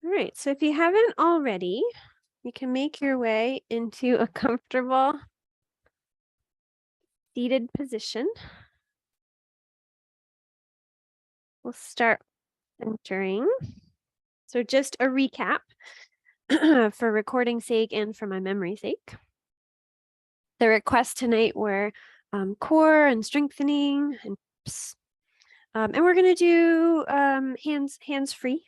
All right, so if you haven't already, you can make your way into a comfortable seated position. We'll start centering. So just a recap for recording sake and for my memory sake. The requests tonight were core and strengthening and and we're going to do hands free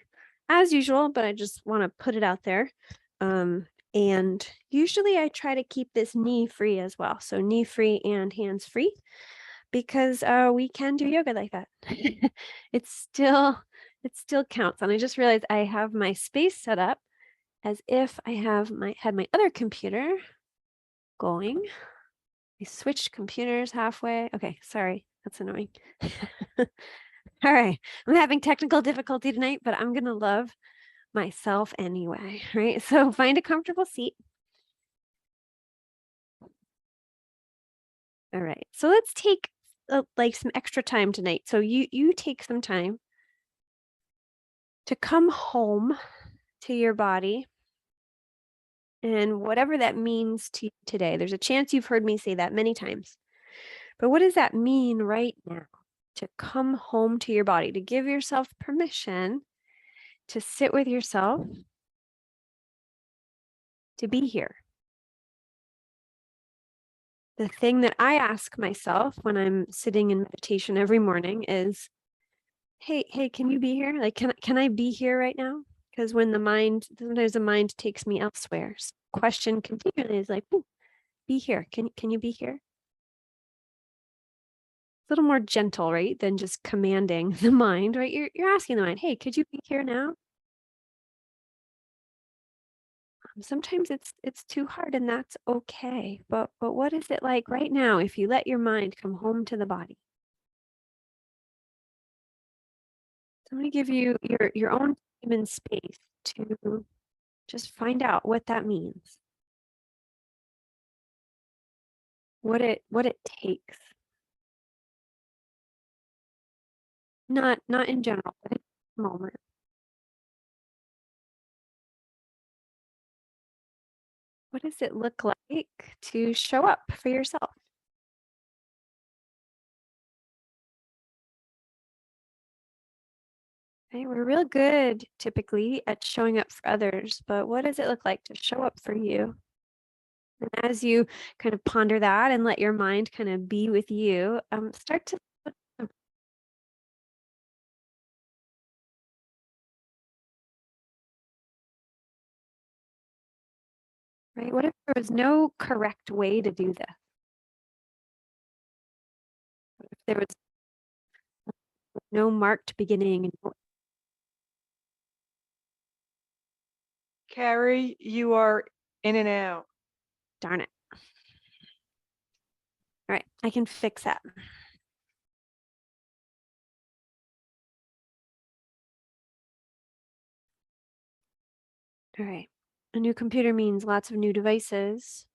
as usual, but I just want to put it out there. And usually I try to keep this knee free as well. So knee free and hands free because we can do yoga like that. it still counts. And I just realized I have my space set up as if I had my other computer going. I switched computers halfway. Okay, sorry, that's annoying. All right, I'm having technical difficulty tonight, but I'm gonna love myself anyway, right? So find a comfortable seat. All right, so let's take like some extra time tonight. So you take some time to come home to your body and whatever that means to you today. There's a chance you've heard me say that many times, but what does that mean right now? To come home to your body, to give yourself permission to sit with yourself, to be here. The thing that I ask myself when I'm sitting in meditation every morning is, hey, can you be here? Like, can I be here right now? Because when sometimes the mind takes me elsewhere. So question continually is like, be here. Can you be here? A little more gentle, right? Than just commanding the mind, right? You're asking the mind, hey, could you be here now? Sometimes it's too hard and that's okay. But what is it like right now if you let your mind come home to the body? So I'm going to give you your own time and space to just find out what that means. What it takes. Not in general, but in the moment. What does it look like to show up for yourself? Okay, we're real good typically at showing up for others, but what does it look like to show up for you? And as you kind of ponder that and let your mind kind of be with you, start to right. What if there was no correct way to do this? What if there was no marked beginning? Carrie, you are in and out. Darn it. All right, I can fix that. All right. A new computer means lots of new devices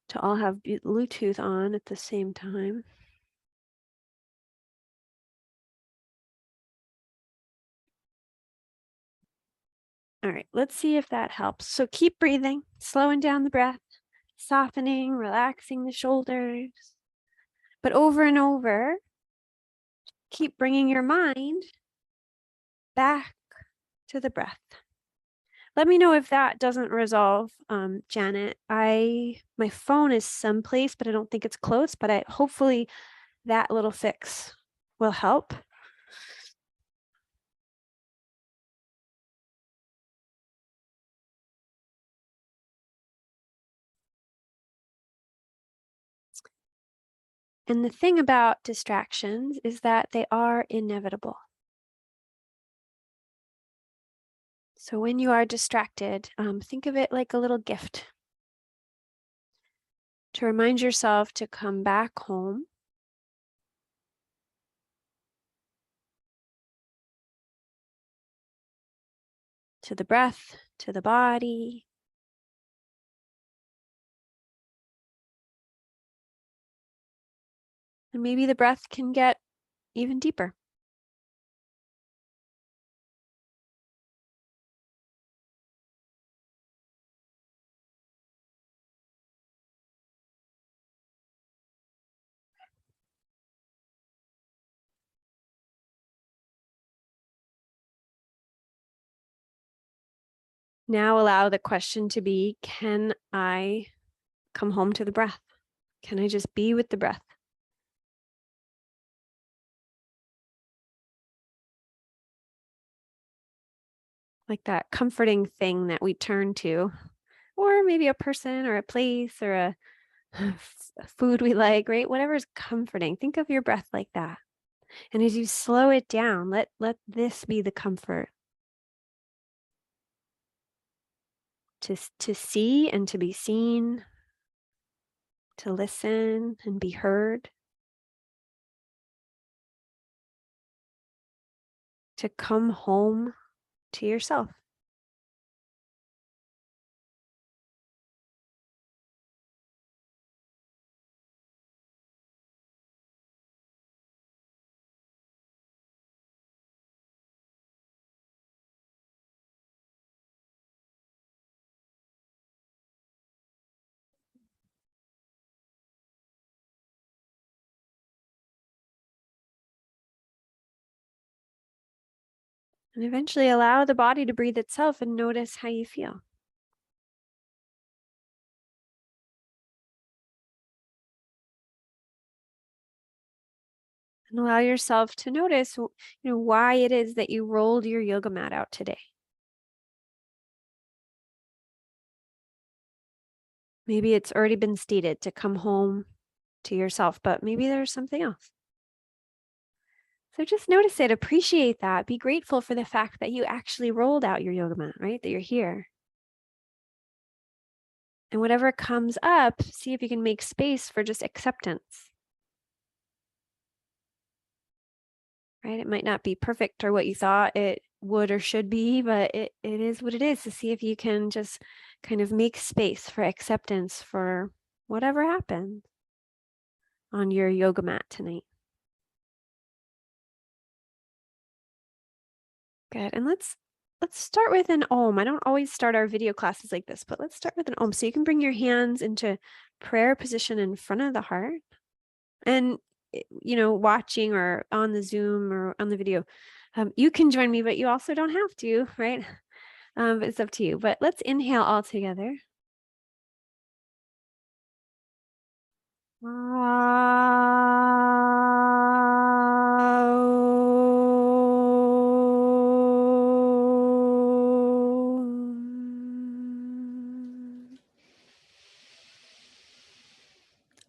to all have Bluetooth on at the same time. All right, let's see if that helps. So keep breathing, slowing down the breath, softening, relaxing the shoulders. But over and over, keep bringing your mind back to the breath. Let me know if that doesn't resolve, Janet. My phone is someplace, but I don't think it's close, but hopefully that little fix will help. And the thing about distractions is that they are inevitable. So when you are distracted, think of it like a little gift to remind yourself to come back home to the breath, to the body. And maybe the breath can get even deeper. Now allow the question to be, can I come home to the breath? Can I just be with the breath? Like that comforting thing that we turn to, or maybe a person or a place or a food we like, right? Whatever's comforting. Think of your breath like that. And as you slow it down, let this be the comfort. To see and to be seen, to listen and be heard, to come home to yourself. And eventually allow the body to breathe itself and notice how you feel. And allow yourself to notice, why it is that you rolled your yoga mat out today. Maybe it's already been stated to come home to yourself, but maybe there's something else. So just notice it, appreciate that, be grateful for the fact that you actually rolled out your yoga mat, right? That you're here. And whatever comes up, see if you can make space for just acceptance. Right? It might not be perfect or what you thought it would or should be, but it is what it is, to see if you can just kind of make space for acceptance for whatever happened on your yoga mat tonight. Good. And let's start with an Om. I don't always start our video classes like this, but let's start with an Om. So you can bring your hands into prayer position in front of the heart. And, watching or on the Zoom or on the video, you can join me, but you also don't have to, right? It's up to you. But let's inhale all together.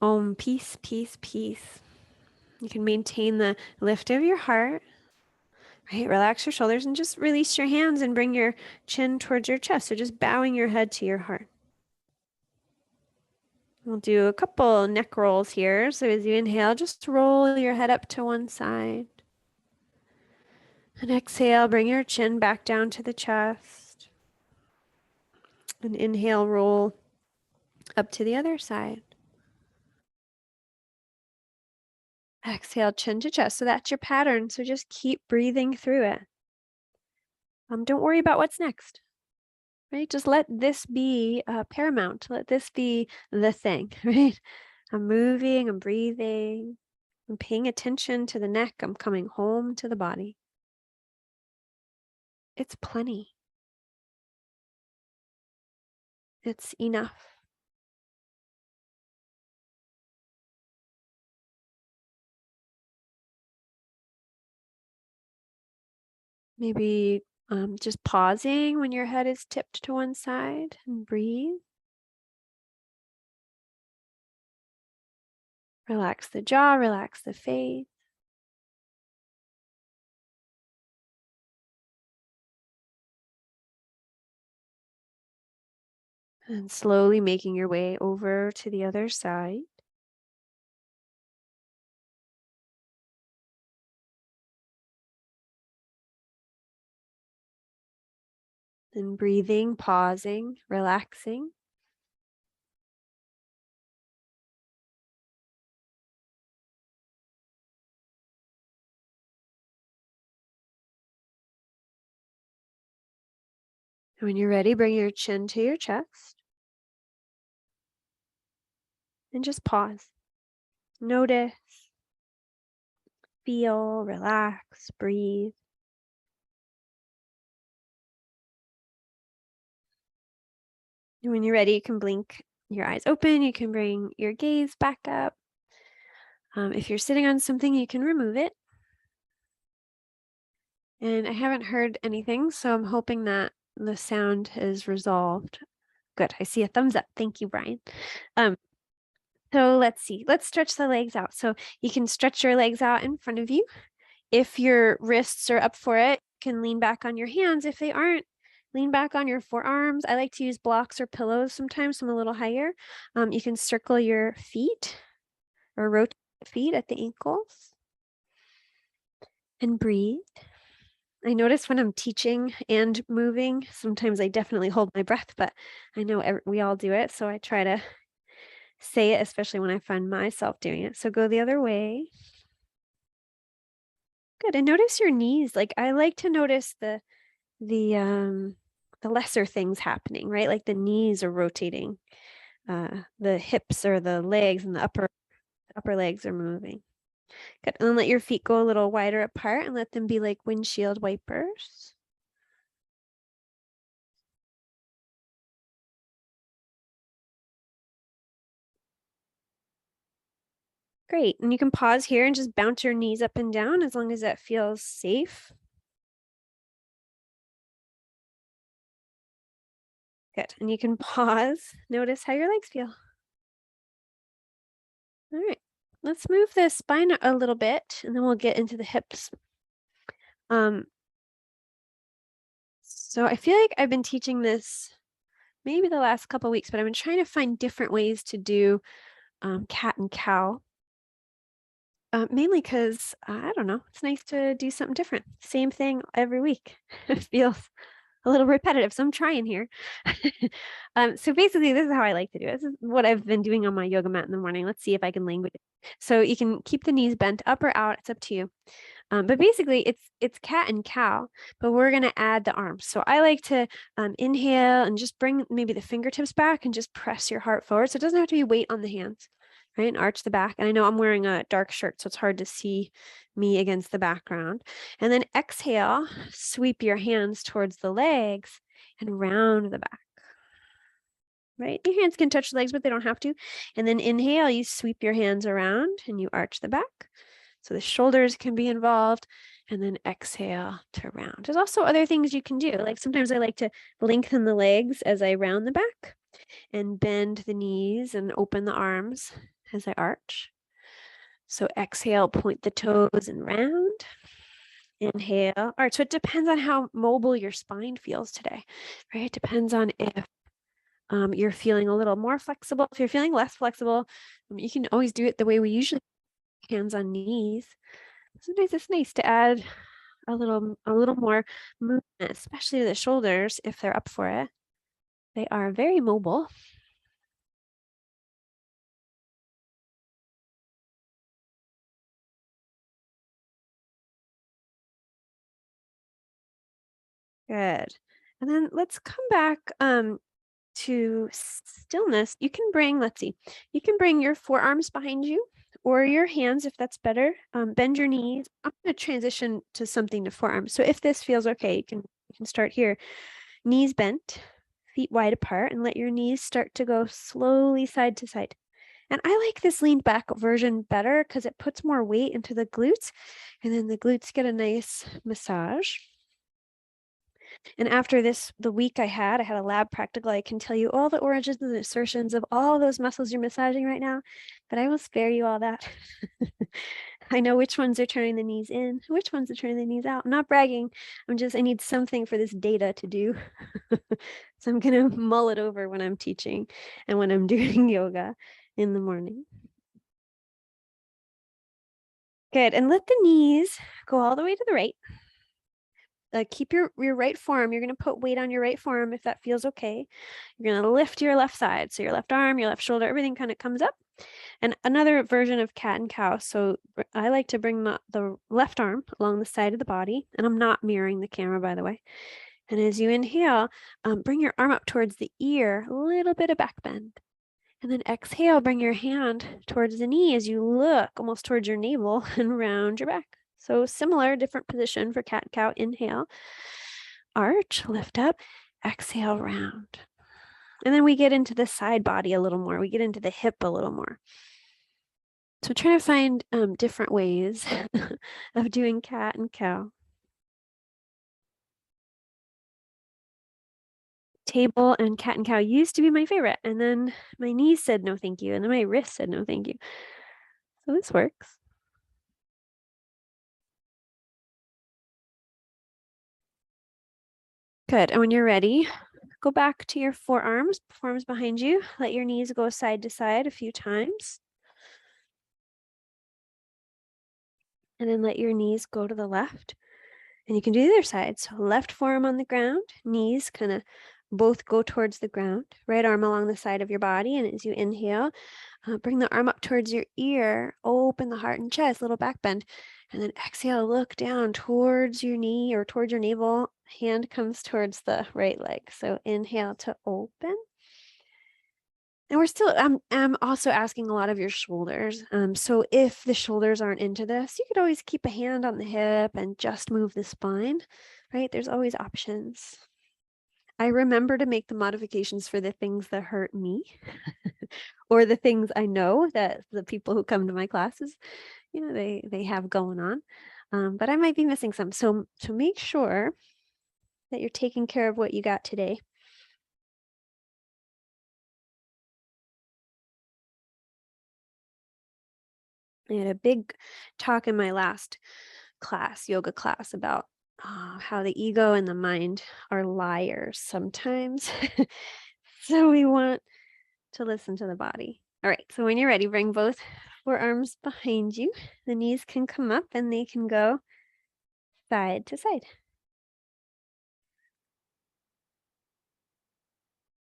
Om, peace, peace, peace. You can maintain the lift of your heart, right? Relax your shoulders and just release your hands and bring your chin towards your chest. So just bowing your head to your heart. We'll do a couple neck rolls here. So as you inhale, just roll your head up to one side. And exhale, bring your chin back down to the chest. And inhale, roll up to the other side. Exhale, chin to chest. So that's your pattern. So just keep breathing through it. Don't worry about what's next. Right? Just let this be paramount. Let this be the thing, right? I'm moving, I'm breathing, I'm paying attention to the neck. I'm coming home to the body. It's plenty. It's enough. Maybe just pausing when your head is tipped to one side and breathe. Relax the jaw, relax the face. And slowly making your way over to the other side. And breathing, pausing, relaxing. And when you're ready, bring your chin to your chest. And just pause. Notice, feel, relax, breathe. And when you're ready, you can blink your eyes open. You can bring your gaze back up. If you're sitting on something, you can remove it. And I haven't heard anything, so I'm hoping that the sound is resolved. Good. I see a thumbs up. Thank you, Brian. So let's see. Let's stretch the legs out. So you can stretch your legs out in front of you. If your wrists are up for it, you can lean back on your hands. If they aren't, lean back on your forearms. I like to use blocks or pillows sometimes, so I'm a little higher. You can circle your feet or rotate the feet at the ankles and breathe. I notice when I'm teaching and moving, sometimes I definitely hold my breath, but I know we all do it. So I try to say it, especially when I find myself doing it. So go the other way. Good. And notice your knees. Like I like to notice the lesser things happening, right? Like the knees are rotating, the hips or the legs and the upper legs are moving. Good. And then let your feet go a little wider apart and let them be like windshield wipers. Great. And you can pause here and just bounce your knees up and down as long as that feels safe. Good. And you can pause. Notice how your legs feel. All right. Let's move the spine a little bit and then we'll get into the hips. So I feel like I've been teaching this maybe the last couple of weeks, but I've been trying to find different ways to do cat and cow. Mainly because, I don't know, it's nice to do something different. Same thing every week. It feels a little repetitive, so I'm trying here. So basically, this is how I like to do it. This is what I've been doing on my yoga mat in the morning. Let's see if I can language it. So you can keep the knees bent up or out. It's up to you. But basically, it's cat and cow, but we're going to add the arms. So I like to inhale and just bring maybe the fingertips back and just press your heart forward. So it doesn't have to be weight on the hands, right? And arch the back. And I know I'm wearing a dark shirt, so it's hard to see me against the background. And then exhale, sweep your hands towards the legs and round the back. Right? Your hands can touch the legs, but they don't have to. And then inhale, you sweep your hands around and you arch the back. So the shoulders can be involved, and then exhale to round. There's also other things you can do. Like sometimes I like to lengthen the legs as I round the back and bend the knees and open the arms as I arch. So exhale, point the toes and round. Inhale. All right, so it depends on how mobile your spine feels today, right? It depends on if you're feeling a little more flexible. If you're feeling less flexible, you can always do it the way we usually do, hands on knees. Sometimes it's nice to add a little more movement, especially to the shoulders if they're up for it. They are very mobile. Good. And then let's come back to stillness. You can bring, let's see, you can bring your forearms behind you or your hands if that's better. Bend your knees. I'm going to transition to something to forearms. So if this feels okay, you can start here. Knees bent, feet wide apart, and let your knees start to go slowly side to side. And I like this leaned back version better because it puts more weight into the glutes, and then the glutes get a nice massage. And after the week I had a lab practical. I can tell you all the origins and assertions of all those muscles you're massaging right now, but I will spare you all that. I know which ones are turning the knees in, which ones are turning the knees out. I'm not bragging. I need something for this data to do. So I'm going to mull it over when I'm teaching and when I'm doing yoga in the morning. Good. And let the knees go all the way to the right. Keep your right forearm. You're going to put weight on your right forearm if that feels okay. You're going to lift your left side. So your left arm, your left shoulder, everything kind of comes up. And another version of cat and cow. So I like to bring the left arm along the side of the body. And I'm not mirroring the camera, by the way. And as you inhale, bring your arm up towards the ear, a little bit of back bend. And then exhale, bring your hand towards the knee as you look almost towards your navel and round your back. So similar, different position for cat and cow. Inhale, arch, lift up, exhale, round. And then we get into the side body a little more. We get into the hip a little more. So trying to find different ways of doing cat and cow. Table and cat and cow used to be my favorite. And then my knees said no thank you. And then my wrist said no thank you. So this works. Good. And when you're ready, go back to your forearms behind you. Let your knees go side to side a few times. And then let your knees go to the left. And you can do the other side. So left forearm on the ground, knees kind of both go towards the ground, right arm along the side of your body. And as you inhale, bring the arm up towards your ear, open the heart and chest, little back bend. And then exhale, look down towards your knee or towards your navel. Hand comes towards the right leg. So inhale to open. And we're still, I'm also asking a lot of your shoulders. So if the shoulders aren't into this, you could always keep a hand on the hip and just move the spine, right? There's always options. I remember to make the modifications for the things that hurt me or the things I know that the people who come to my classes, they have going on. But I might be missing some. So make sure that you're taking care of what you got today. I had a big talk in my last class, yoga class, about how the ego and the mind are liars sometimes. So we want to listen to the body. All right, so when you're ready, bring both forearms behind you. The knees can come up and they can go side to side.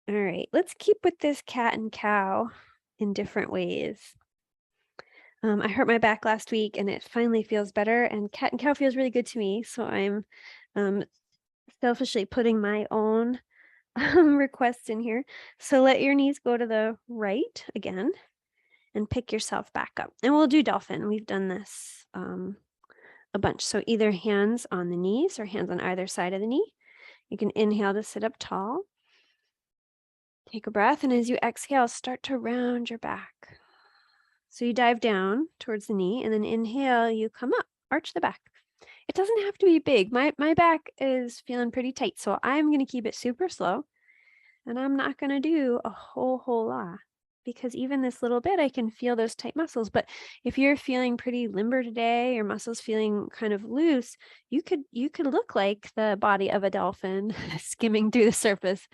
All right, let's keep with this cat and cow in different ways. I hurt my back last week and it finally feels better, and cat and cow feels really good to me. So I'm selfishly putting my own requests in here. So let your knees go to the right again and pick yourself back up. And we'll do dolphin. We've done this a bunch. So either hands on the knees or hands on either side of the knee. You can inhale to sit up tall. Take a breath, and as you exhale, start to round your back. So you dive down towards the knee, and then inhale, you come up, arch the back. It doesn't have to be big. My back is feeling pretty tight, so I'm going to keep it super slow, and I'm not going to do a whole lot, because even this little bit, I can feel those tight muscles. But if you're feeling pretty limber today, your muscles feeling kind of loose, you could look like the body of a dolphin skimming through the surface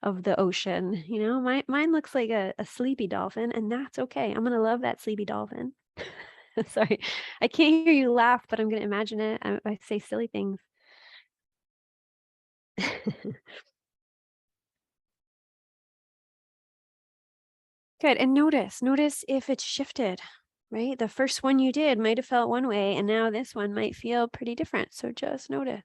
of the ocean. Mine looks like a sleepy dolphin, and that's okay. I'm gonna love that sleepy dolphin. Sorry, I can't hear you laugh, but I'm gonna imagine it. I say silly things. Good, and notice if it's shifted, right? The first one you did might have felt one way, and now this one might feel pretty different. So just notice.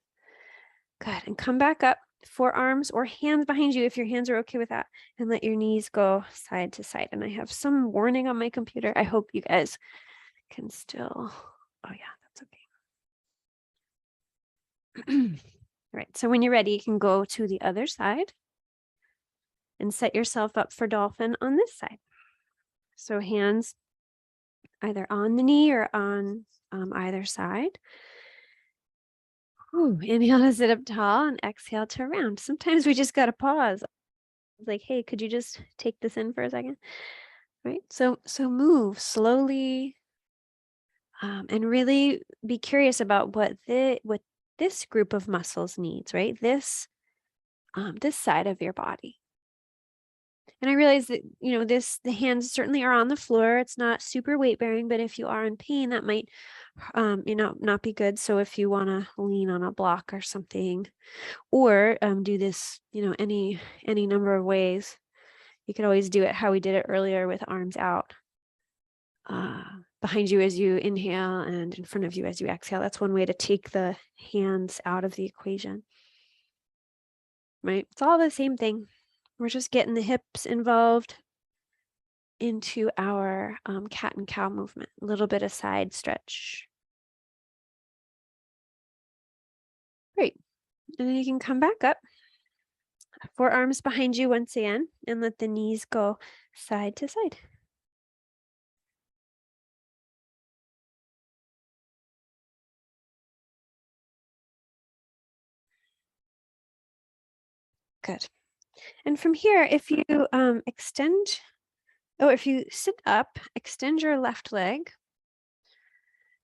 Good, and come back up. Forearms or hands behind you if your hands are okay with that, and let your knees go side to side. And I have some warning on my computer. I hope you guys can still, oh yeah, that's okay. All right, so when you're ready, you can go to the other side and set yourself up for dolphin on this side. So hands either on the knee or on either side. Ooh, inhale to sit up tall and exhale to round. Sometimes we just got to pause. Like, hey, could you just take this in for a second? Right? So move slowly and really be curious about what this group of muscles needs, right? This side of your body. And I realize that, the hands certainly are on the floor. It's not super weight bearing, but if you are in pain, that might, not be good. So if you want to lean on a block or something, or do this, any number of ways, you could always do it how we did it earlier with arms out. Behind you as you inhale and in front of you as you exhale. That's one way to take the hands out of the equation. Right? It's all the same thing. We're just getting the hips involved into our cat and cow movement. A little bit of side stretch. Great. And then you can come back up. Forearms behind you once again, and let the knees go side to side. Good. And from here, if you if you sit up, extend your left leg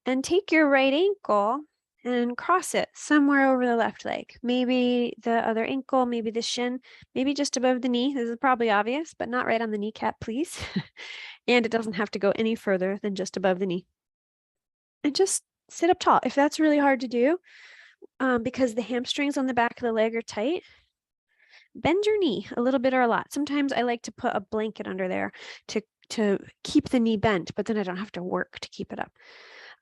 and take your right ankle and cross it somewhere over the left leg. Maybe the other ankle, maybe the shin, maybe just above the knee. This is probably obvious, but not right on the kneecap, please. And it doesn't have to go any further than just above the knee. And just sit up tall. If that's really hard to do, because the hamstrings on the back of the leg are tight, bend your knee a little bit or a lot. Sometimes I like to put a blanket under there to keep the knee bent, but then I don't have to work to keep it up.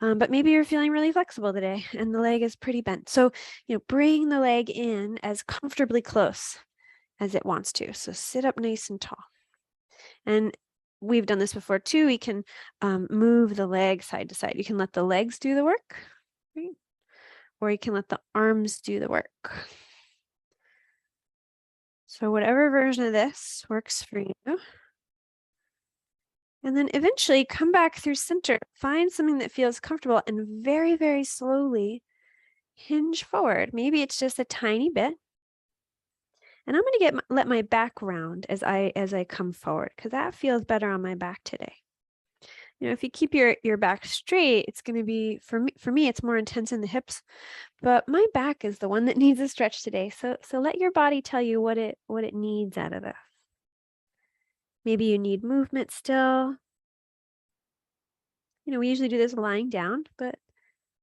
But maybe you're feeling really flexible today and the leg is pretty bent. So, bring the leg in as comfortably close as it wants to. So sit up nice and tall. And we've done this before too. We can move the leg side to side. You can let the legs do the work, right? Or you can let the arms do the work. So whatever version of this works for you. And then eventually come back through center, find something that feels comfortable and very, very slowly hinge forward. Maybe it's just a tiny bit. And I'm going to let my back round as I come forward, because that feels better on my back today. If you keep your back straight, it's going to be, for me, it's more intense in the hips, but my back is the one that needs a stretch today. So let your body tell you what it needs out of this. Maybe you need movement still. We usually do this lying down, but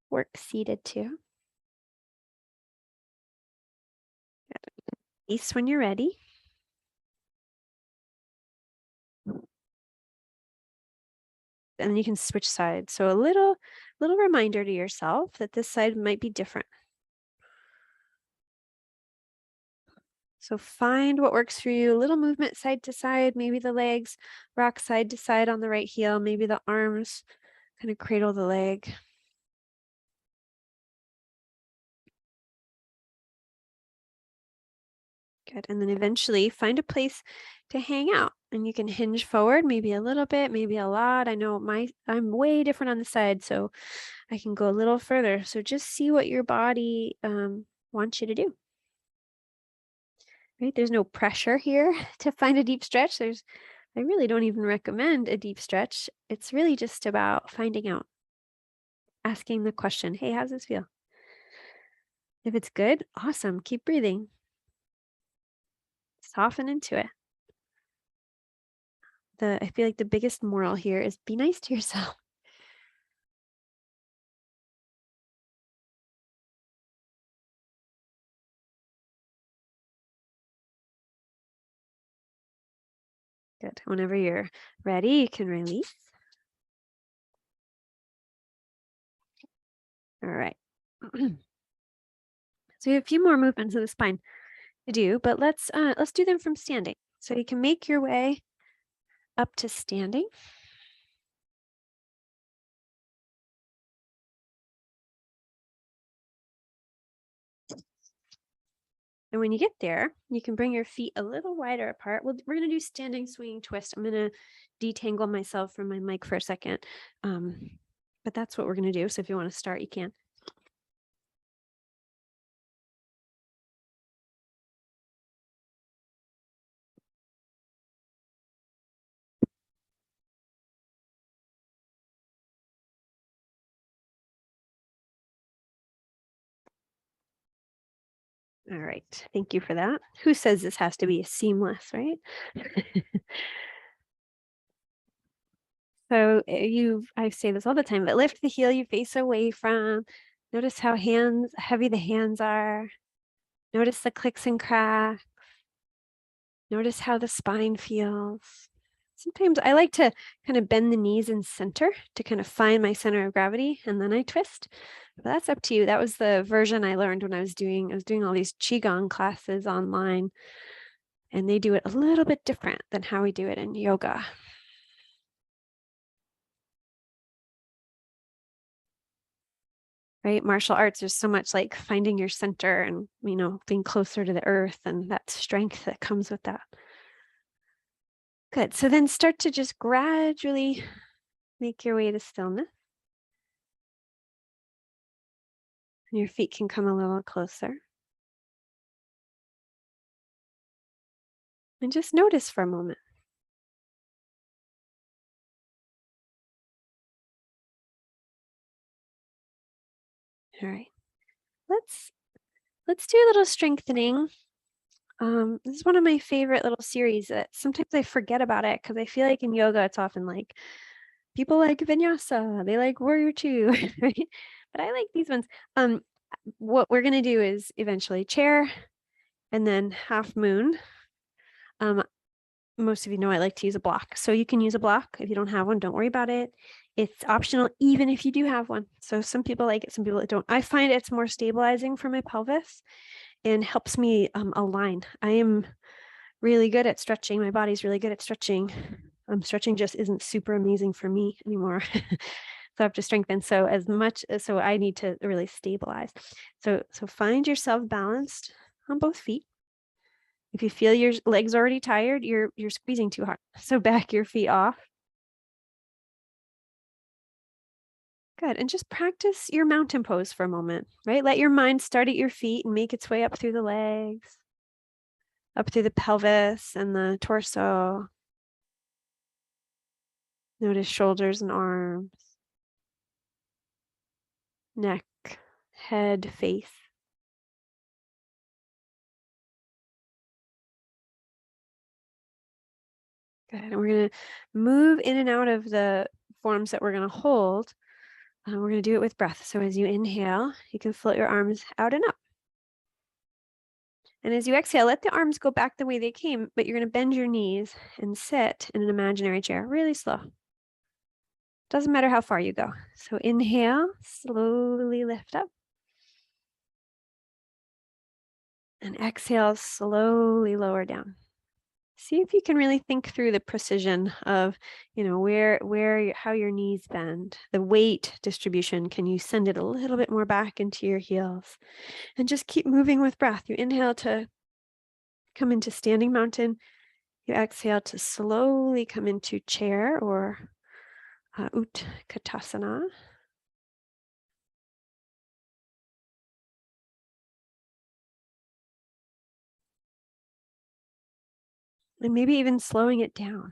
work seated too. Release when you're ready. And then you can switch sides. So a little reminder to yourself that this side might be different. So find what works for you. A little movement side to side, maybe the legs rock side to side on the right heel, maybe the arms kind of cradle the leg. Good. And then eventually find a place to hang out, and you can hinge forward, maybe a little bit, maybe a lot. I know I'm way different on the side, so I can go a little further. So just see what your body wants you to do. Right? There's no pressure here to find a deep stretch. I really don't even recommend a deep stretch. It's really just about finding out, asking the question, hey, how's this feel? If it's good, awesome. Keep breathing. Soften into it. I feel like the biggest moral here is be nice to yourself. Good. Whenever you're ready, you can release. All right. So we have a few more movements of the spine to do, but let's do them from standing. So you can make your way up to standing. And when you get there, you can bring your feet a little wider apart. We're going to do standing swinging twist. I'm going to detangle myself from my mic for a second. But that's what we're going to do. So if you want to start, you can. All right. Thank you for that. Who says this has to be seamless, right? So I say this all the time, but lift the heel you face away from. Notice how heavy the hands are. Notice the clicks and cracks. Notice how the spine feels. Sometimes I like to kind of bend the knees in center to kind of find my center of gravity, and then I twist. But that's up to you. That was the version I learned when I was doing all these Qigong classes online, and they do it a little bit different than how we do it in yoga. right? Martial arts, there's so much like finding your center and, being closer to the earth and that strength that comes with that. Good. So then start to just gradually make your way to stillness. And your feet can come a little closer. And just notice for a moment. All right. Let's do a little strengthening. This is one of my favorite little series that sometimes I forget about it because I feel like in yoga it's often like people like vinyasa, they like warrior two, right? But I like these ones. What we're gonna do is eventually chair and then half moon. Most of you know I like to use a block. So you can use a block. If you don't have one, don't worry about it. It's optional, even if you do have one. So some people like it, some people don't. I find it's more stabilizing for my pelvis and helps me align. I am really good at stretching. My body's really good at stretching. Stretching just isn't super amazing for me anymore. So I have to strengthen. So I need to really stabilize. So find yourself balanced on both feet. If you feel your legs already tired, you're squeezing too hard. So back your feet off. Good. And just practice your mountain pose for a moment, right? Let your mind start at your feet and make its way up through the legs, up through the pelvis and the torso. Notice shoulders and arms, neck, head, face. Good. And we're going to move in and out of the forms that we're going to hold. We're going to do it with breath. So as you inhale, you can float your arms out and up. And as you exhale, let the arms go back the way they came, but you're going to bend your knees and sit in an imaginary chair, really slow. Doesn't matter how far you go. So inhale, slowly lift up. And exhale, slowly lower down. See if you can really think through the precision of, how your knees bend, the weight distribution. Can you send it a little bit more back into your heels? And just keep moving with breath. You inhale to come into standing mountain. You exhale to slowly come into chair or Utkatasana. And maybe even slowing it down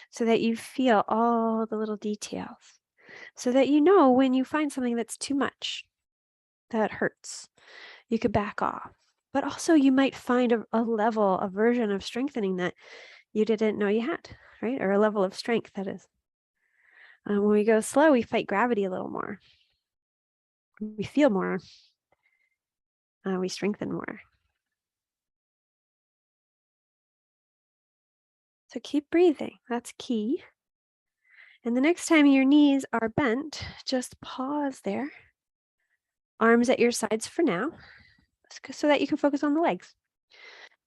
so that you feel all the little details. So that you know when you find something that's too much, that hurts, you could back off. But also you might find a level, a version of strengthening that you didn't know you had, right? Or a level of strength, that is. When we go slow, we fight gravity a little more. We feel more. We strengthen more. So keep breathing. That's key. And the next time your knees are bent, just pause there. Arms at your sides for now, so that you can focus on the legs.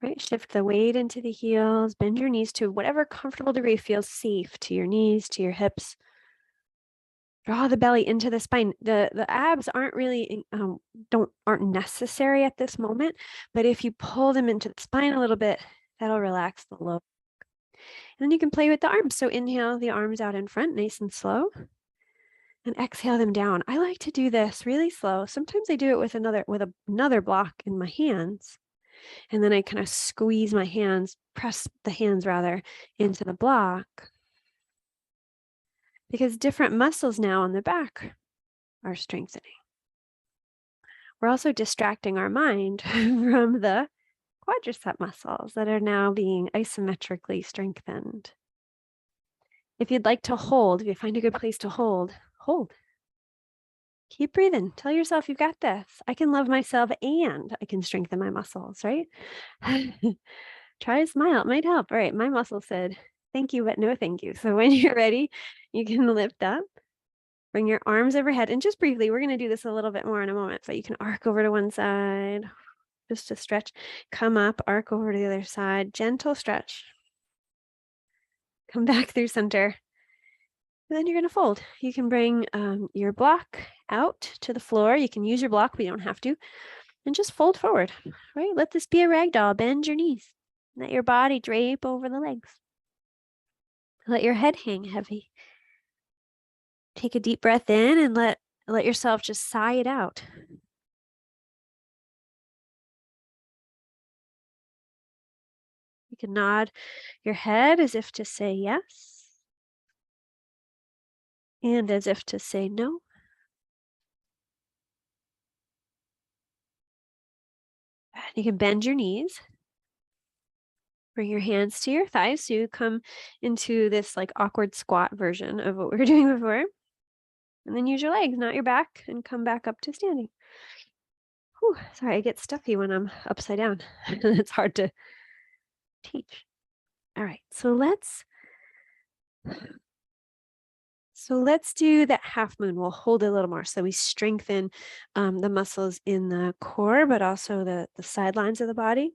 Right? Shift the weight into the heels, bend your knees to whatever comfortable degree feels safe to your knees, to your hips. Draw the belly into the spine. The abs aren't really aren't necessary at this moment, but if you pull them into the spine a little bit, that'll relax the lower. And then you can play with the arms. So inhale the arms out in front, nice and slow. And exhale them down. I like to do this really slow. Sometimes I do it with another block in my hands. And then I kind of squeeze my hands, press the hands rather, into the block. Because different muscles now on the back are strengthening. We're also distracting our mind from the quadricep muscles that are now being isometrically strengthened. If you'd like to hold, if you find a good place to hold. Keep breathing. Tell yourself you've got this. I can love myself and I can strengthen my muscles, right? Try a smile. It might help. All right. My muscle said, thank you, but no thank you. So when you're ready, you can lift up, bring your arms overhead, and just briefly, we're going to do this a little bit more in a moment, but you can arc over to one side, just to stretch, come up, arc over to the other side, gentle stretch. Come back through center. And then you're going to fold. You can bring your block out to the floor. You can use your block, but you don't have to. And just fold forward, right? Let this be a rag doll. Bend your knees. Let your body drape over the legs. Let your head hang heavy. Take a deep breath in and let yourself just sigh it out. You can nod your head as if to say yes, and as if to say no. You can bend your knees. Bring your hands to your thighs so you come into this like awkward squat version of what we were doing before. And then use your legs, not your back, and come back up to standing. Whew, sorry, I get stuffy when I'm upside down. It's hard to teach. All right, so let's do that half moon. We'll hold it a little more. So we strengthen the muscles in the core, but also the sidelines of the body.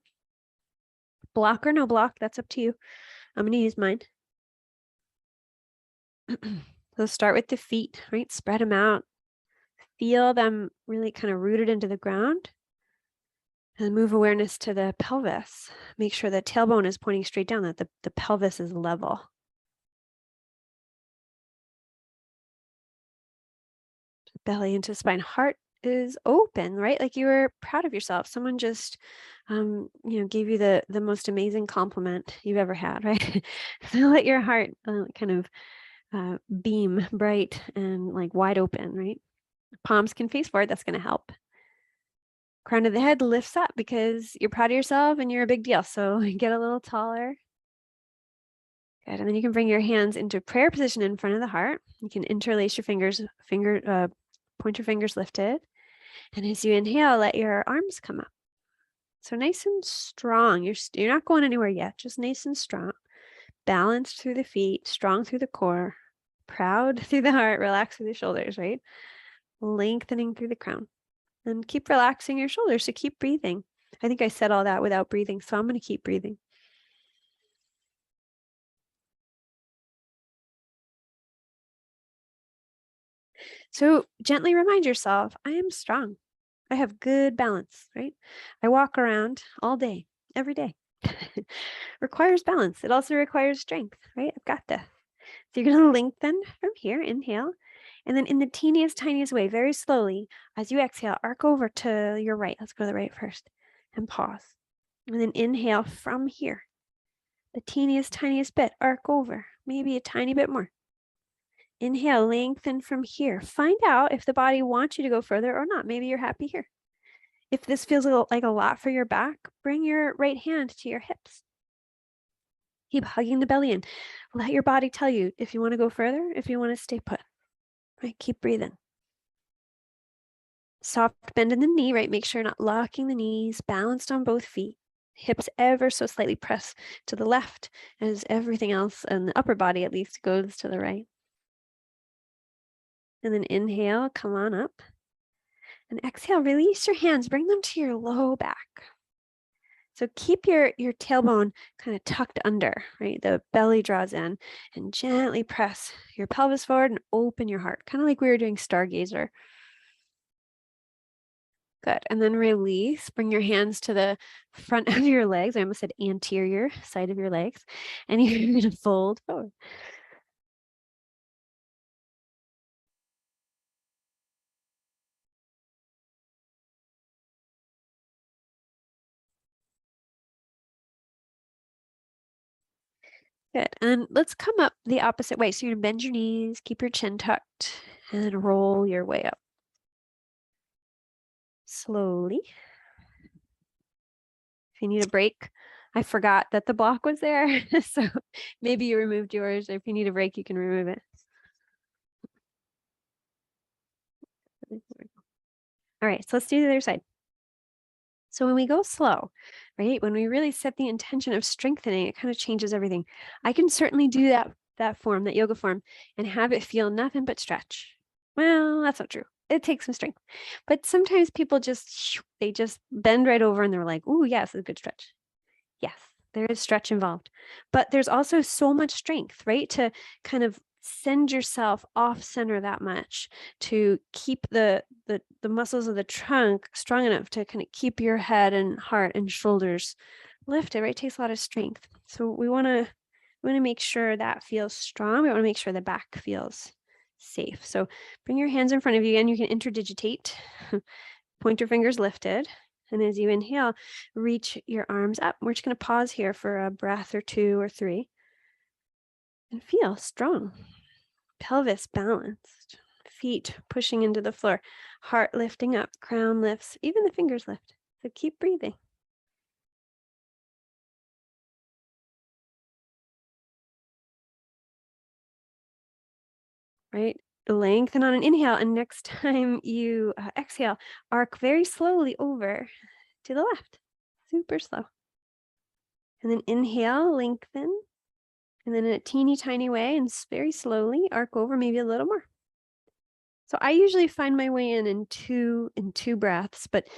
Block or no block, that's up to you. I'm going to use mine. So start with the feet, right? Spread them out. Feel them really kind of rooted into the ground. And move awareness to the pelvis. Make sure the tailbone is pointing straight down, that the pelvis is level. Belly into spine. Heart is open, right? Like you were proud of yourself. Someone just, gave you the most amazing compliment you've ever had, right? So let your heart kind of beam bright and like wide open, right? Palms can face forward. That's going to help. Crown of the head lifts up because you're proud of yourself and you're a big deal. So get a little taller. Good. And then you can bring your hands into prayer position in front of the heart. You can interlace your fingers, pointer fingers lifted. And as you inhale, let your arms come up. So nice and strong. You're not going anywhere yet. Just nice and strong. Balanced through the feet, strong through the core, proud through the heart, relax through the shoulders, right? Lengthening through the crown. And keep relaxing your shoulders. So keep breathing. I think I said all that without breathing, so I'm going to keep breathing. So gently remind yourself, I am strong. I have good balance, right? I walk around all day, every day. Requires balance. It also requires strength, right? I've got this. So you're going to lengthen from here, inhale. And then in the teeniest, tiniest way, very slowly, as you exhale, arc over to your right. Let's go to the right first and pause. And then inhale from here. The teeniest, tiniest bit, arc over, maybe a tiny bit more. Inhale, lengthen from here. Find out if the body wants you to go further or not. Maybe you're happy here. If this feels like a lot for your back, bring your right hand to your hips. Keep hugging the belly in. Let your body tell you if you want to go further, if you want to stay put. Right? Keep breathing. Soft bend in the knee, right? Make sure you're not locking the knees, balanced on both feet. Hips ever so slightly press to the left as everything else in the upper body at least goes to the right. And then inhale, come on up. And exhale, release your hands, bring them to your low back. So keep your tailbone kind of tucked under, right? The belly draws in and gently press your pelvis forward and open your heart, kind of like we were doing Stargazer. Good. And then release. Bring your hands to the front of your legs. I almost said anterior side of your legs. And you're going to fold forward. Good. And let's come up the opposite way. So you're going to bend your knees, keep your chin tucked, and roll your way up. Slowly. If you need a break, I forgot that the block was there. So maybe you removed yours. Or if you need a break, you can remove it. All right, so let's do the other side. So when we go slow, right, when we really set the intention of strengthening, it kind of changes everything. I can certainly do that form, that yoga form, and have it feel nothing but stretch. Well, that's not true. It takes some strength. But sometimes people they just bend right over and they're like, ooh, yes, it's a good stretch. Yes, there is stretch involved. But there's also so much strength, right, to kind of send yourself off center that much to keep the muscles of the trunk strong enough to kind of keep your head and heart and shoulders lifted, right? It takes a lot of strength. So we want to make sure that feels strong. We want to make sure the back feels safe. So bring your hands in front of you again. You can interdigitate, pointer fingers lifted. And as you inhale, reach your arms up. We're just going to pause here for a breath or 2 or 3 and feel strong. Pelvis balanced, feet pushing into the floor, heart lifting up, crown lifts, even the fingers lift. So keep breathing. Right? Lengthen on an inhale, and next time you exhale, arc very slowly over to the left, super slow. And then inhale, lengthen, and then in a teeny tiny way and very slowly arc over, maybe a little more. So I usually find my way in two breaths, but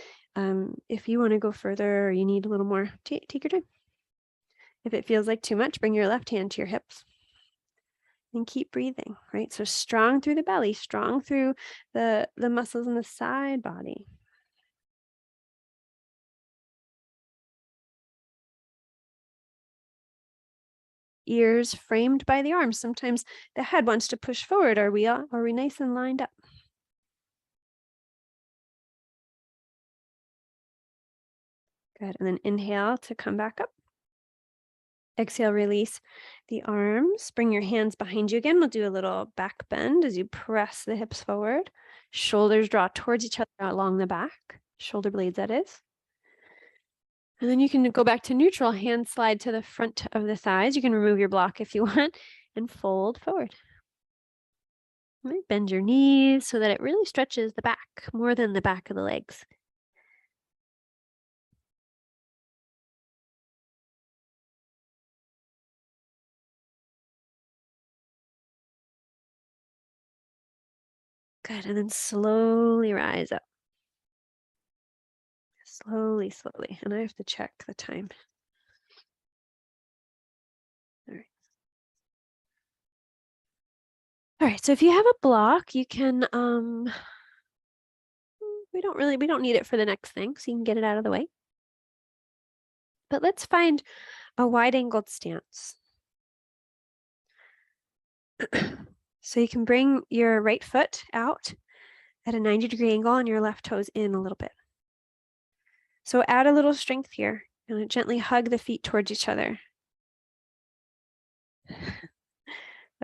if you want to go further or you need a little more, take your time. If it feels like too much, bring your left hand to your hips and keep breathing, right? So strong through the belly, strong through the muscles in the side body. Ears framed by the arms. Sometimes the head wants to push forward. Are we nice and lined up? Good. And then inhale to come back up. Exhale, release the arms. Bring your hands behind you again. We'll do a little back bend as you press the hips forward. Shoulders draw towards each other along the back. Shoulder blades, that is. And then you can go back to neutral. Hand slide to the front of the thighs. You can remove your block if you want and fold forward. Right. Bend your knees so that it really stretches the back more than the back of the legs. Good. And then slowly rise up. Slowly, slowly. And I have to check the time. All right. All right, so if you have a block, you can, we don't need it for the next thing, so you can get it out of the way. But let's find a wide angled stance. So you can bring your right foot out at a 90-degree angle and your left toes in a little bit. So add a little strength here and gently hug the feet towards each other.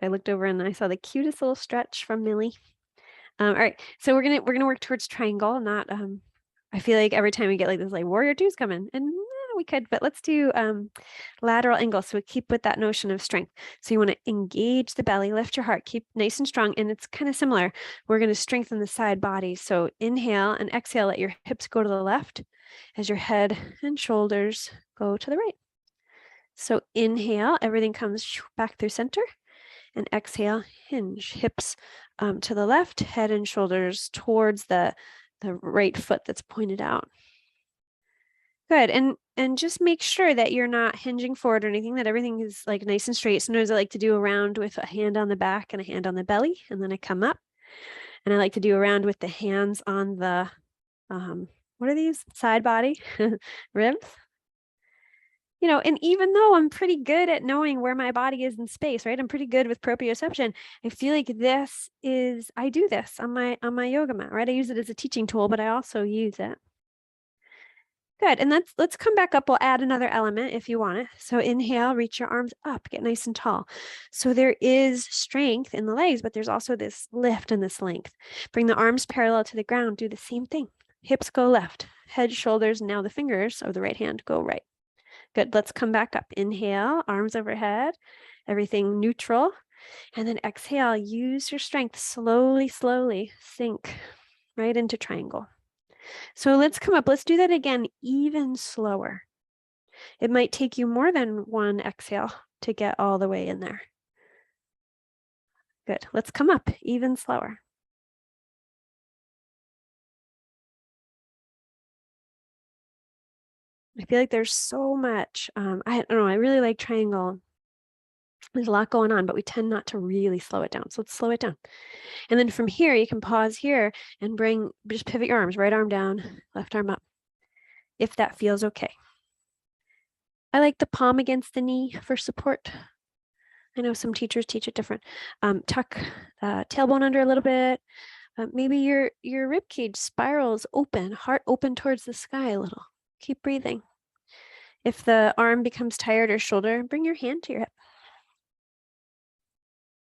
I looked over and I saw the cutest little stretch from Millie. All right, so we're gonna work towards triangle, not I feel like every time we get like this, like warrior two's coming, and we could, but let's do lateral angle. So we keep with that notion of strength. So you want to engage the belly, lift your heart, keep nice and strong, and it's kind of similar. We're going to strengthen the side body. So inhale and exhale, let your hips go to the left as your head and shoulders go to the right. So inhale, everything comes back through center. And exhale, hinge, hips to the left, head and shoulders towards the right foot that's pointed out. Good. And just make sure that you're not hinging forward or anything, that everything is like nice and straight. Sometimes I like to do a round with a hand on the back and a hand on the belly, and then I come up. And I like to do a round with the hands on the, what are these? Side body, ribs. You know, and even though I'm pretty good at knowing where my body is in space, right? I'm pretty good with proprioception. I feel like I do this on my yoga mat, right? I use it as a teaching tool, but I also use it. Good. And let's come back up. We'll add another element if you want it. So inhale, reach your arms up, get nice and tall. So there is strength in the legs, but there's also this lift and this length. Bring the arms parallel to the ground. Do the same thing. Hips go left, head, shoulders. Now the fingers of the right hand go right. Good. Let's come back up. Inhale, arms overhead, everything neutral. And then exhale, use your strength. Slowly, slowly sink right into triangle. So let's come up. Let's do that again, even slower. It might take you more than one exhale to get all the way in there. Good. Let's come up even slower. I feel like there's so much, I don't know, I really like triangle There's a lot going on, but we tend not to really slow it down. So let's slow it down. And then from here, you can pause here and just pivot your arms, right arm down, left arm up, if that feels okay. I like the palm against the knee for support. I know some teachers teach it different. Tuck the tailbone under a little bit. Maybe your rib cage spirals open, heart open towards the sky a little. Keep breathing. If the arm becomes tired or shoulder, bring your hand to your hip.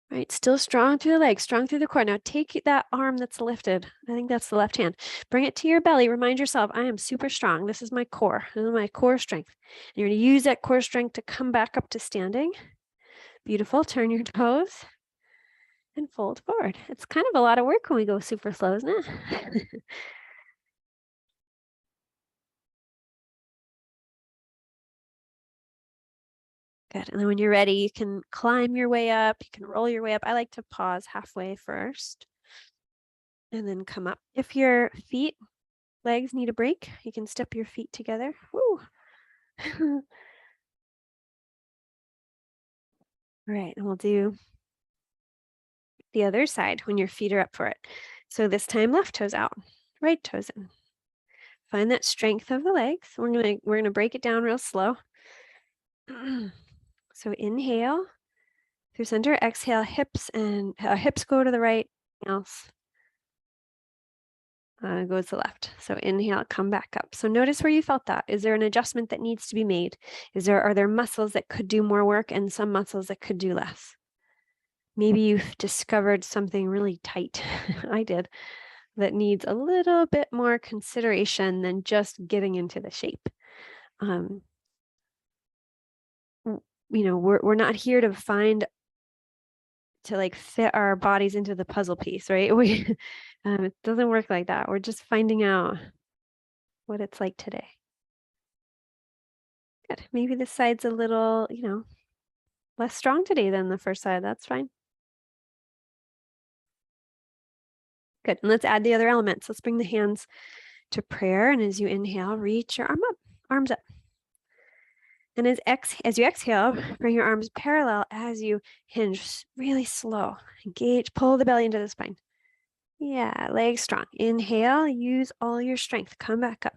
Right, still strong through the legs, strong through the core. Now take that arm that's lifted. I think that's the left hand. Bring it to your belly. Remind yourself, I am super strong. This is my core. This is my core strength. And you're going to use that core strength to come back up to standing. Beautiful. Turn your toes and fold forward. It's kind of a lot of work when we go super slow, isn't it? Good. And then when you're ready, you can climb your way up. You can roll your way up. I like to pause halfway first and then come up. If your legs need a break, you can step your feet together. Woo. All right, and we'll do the other side when your feet are up for it. So this time, left toes out, right toes in. Find that strength of the legs. We're gonna break it down real slow. So inhale through center, exhale, hips go to the right, else goes to the left. So inhale, come back up. So notice where you felt that. Is there an adjustment that needs to be made? Are there muscles that could do more work and some muscles that could do less? Maybe you've discovered something really tight. I did. That needs a little bit more consideration than just getting into the shape. We're not here to fit our bodies into the puzzle piece, right? It doesn't work like that. We're just finding out what it's like today. Good. Maybe this side's a little, less strong today than the first side. That's fine. Good. And let's add the other elements. Let's bring the hands to prayer. And as you inhale, reach your arms up. And as you exhale, bring your arms parallel as you hinge, really slow. Engage, pull the belly into the spine. Yeah, legs strong. Inhale, use all your strength. Come back up.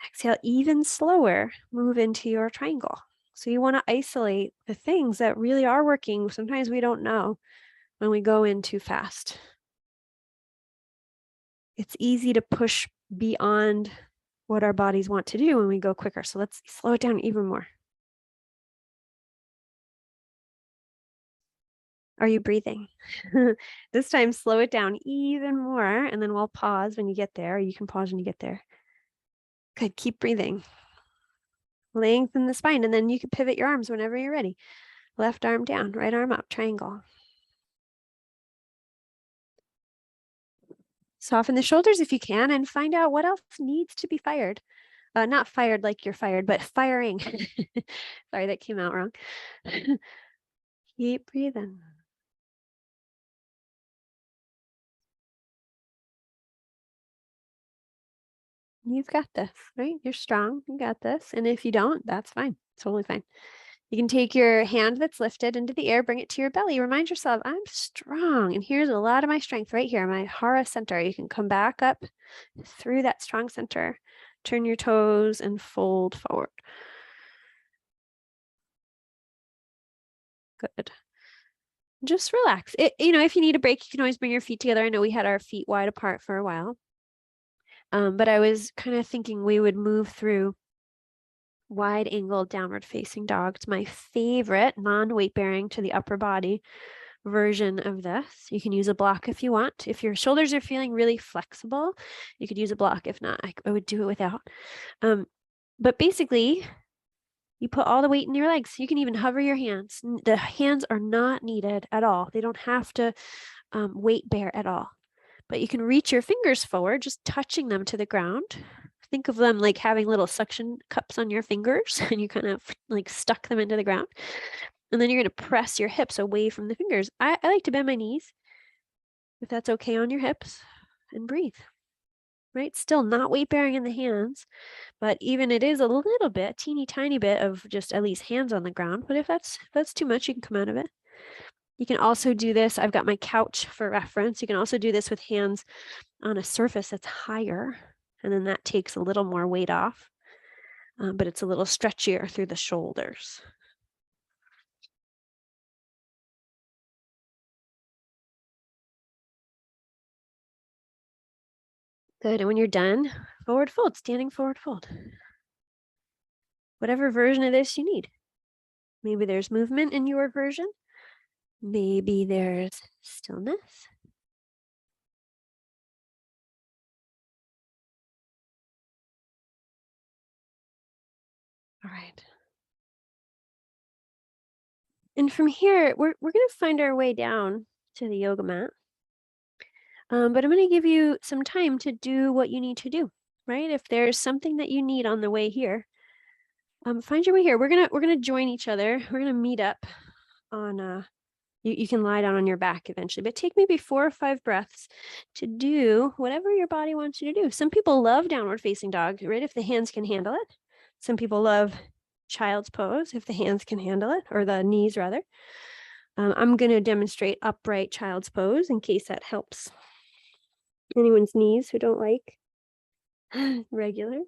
Exhale, even slower, move into your triangle. So you want to isolate the things that really are working. Sometimes we don't know when we go in too fast. It's easy to push beyond what our bodies want to do when we go quicker. So let's slow it down even more. Are you breathing? This time, slow it down even more, and then we'll pause when you get there. You can pause when you get there. Good, keep breathing. Lengthen the spine, and then you can pivot your arms whenever you're ready. Left arm down, right arm up, triangle. Soften the shoulders if you can, and find out what else needs to be fired. Not fired like you're fired, but firing. Sorry, that came out wrong. Keep breathing. You've got this, right? You're strong. You got this. And if you don't, that's fine. Totally fine. You can take your hand that's lifted into the air, bring it to your belly. Remind yourself, I'm strong. And here's a lot of my strength right here, my hara center. You can come back up through that strong center. Turn your toes and fold forward. Good. Just relax. If you need a break, you can always bring your feet together. I know we had our feet wide apart for a while. But I was kind of thinking we would move through wide angled downward facing dog. It's my favorite non-weight bearing to the upper body version of this. You can use a block if you want. If your shoulders are feeling really flexible, you could use a block. If not, I would do it without. But basically, you put all the weight in your legs. You can even hover your hands. The hands are not needed at all. They don't have to weight bear at all. But you can reach your fingers forward, just touching them to the ground. Think of them like having little suction cups on your fingers, and you kind of like stuck them into the ground. And then you're going to press your hips away from the fingers. I like to bend my knees, if that's okay on your hips, and breathe. right? Still not weight bearing in the hands, but even it is a little bit, teeny tiny bit of just at least hands on the ground. But if that's too much, you can come out of it. You can also do this. I've got my couch for reference. You can also do this with hands on a surface that's higher, and then that takes a little more weight off, but it's a little stretchier through the shoulders. Good, and when you're done, forward fold, standing forward fold. Whatever version of this you need. Maybe there's movement in your version. Maybe there's stillness. All right. And from here, we're going to find our way down to the yoga mat. But I'm going to give you some time to do what you need to do, right? If there's something that you need on the way here, find your way here. We're gonna join each other. We're gonna meet up on you can lie down on your back eventually, but take maybe 4 or 5 breaths to do whatever your body wants you to do. Some people love downward facing dog, right? If the hands can handle it. Some people love child's pose if the hands can handle it, or the knees rather. I'm going to demonstrate upright child's pose in case that helps anyone's knees who don't like regular.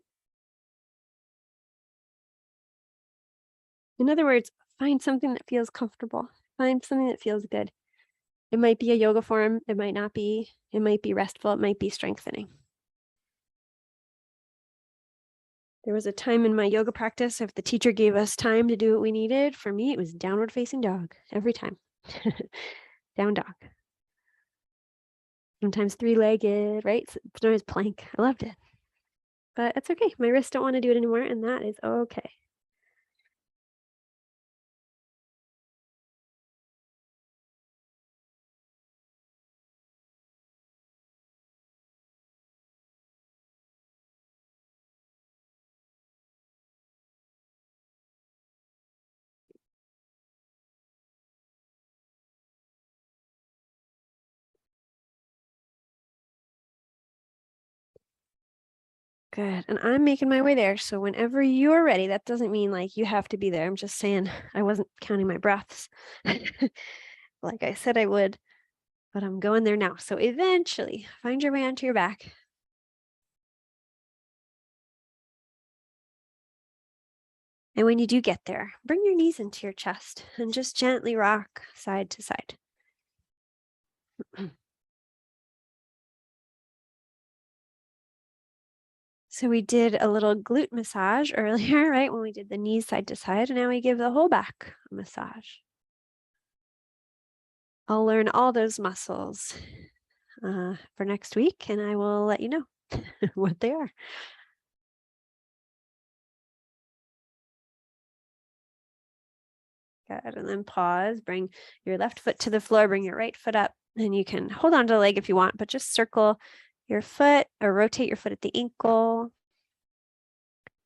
In other words, find something that feels comfortable. Find something that feels good. It might be a yoga form. It might not be. It might be restful. It might be strengthening. There was a time in my yoga practice, if the teacher gave us time to do what we needed, for me, it was downward facing dog every time. Down dog. Sometimes 3-legged, right? Sometimes plank. I loved it. But it's okay. My wrists don't want to do it anymore, and that is okay. Good. And I'm making my way there. So whenever you're ready, that doesn't mean like you have to be there. I'm just saying I wasn't counting my breaths like I said I would, but I'm going there now. So eventually find your way onto your back. And when you do get there, bring your knees into your chest and just gently rock side to side. So we did a little glute massage earlier, right? When we did the knees side to side, and now we give the whole back a massage. I'll learn all those muscles for next week, and I will let you know what they are. Good, and then pause, bring your left foot to the floor, bring your right foot up, and you can hold on to the leg if you want, but just circle your foot or rotate your foot at the ankle.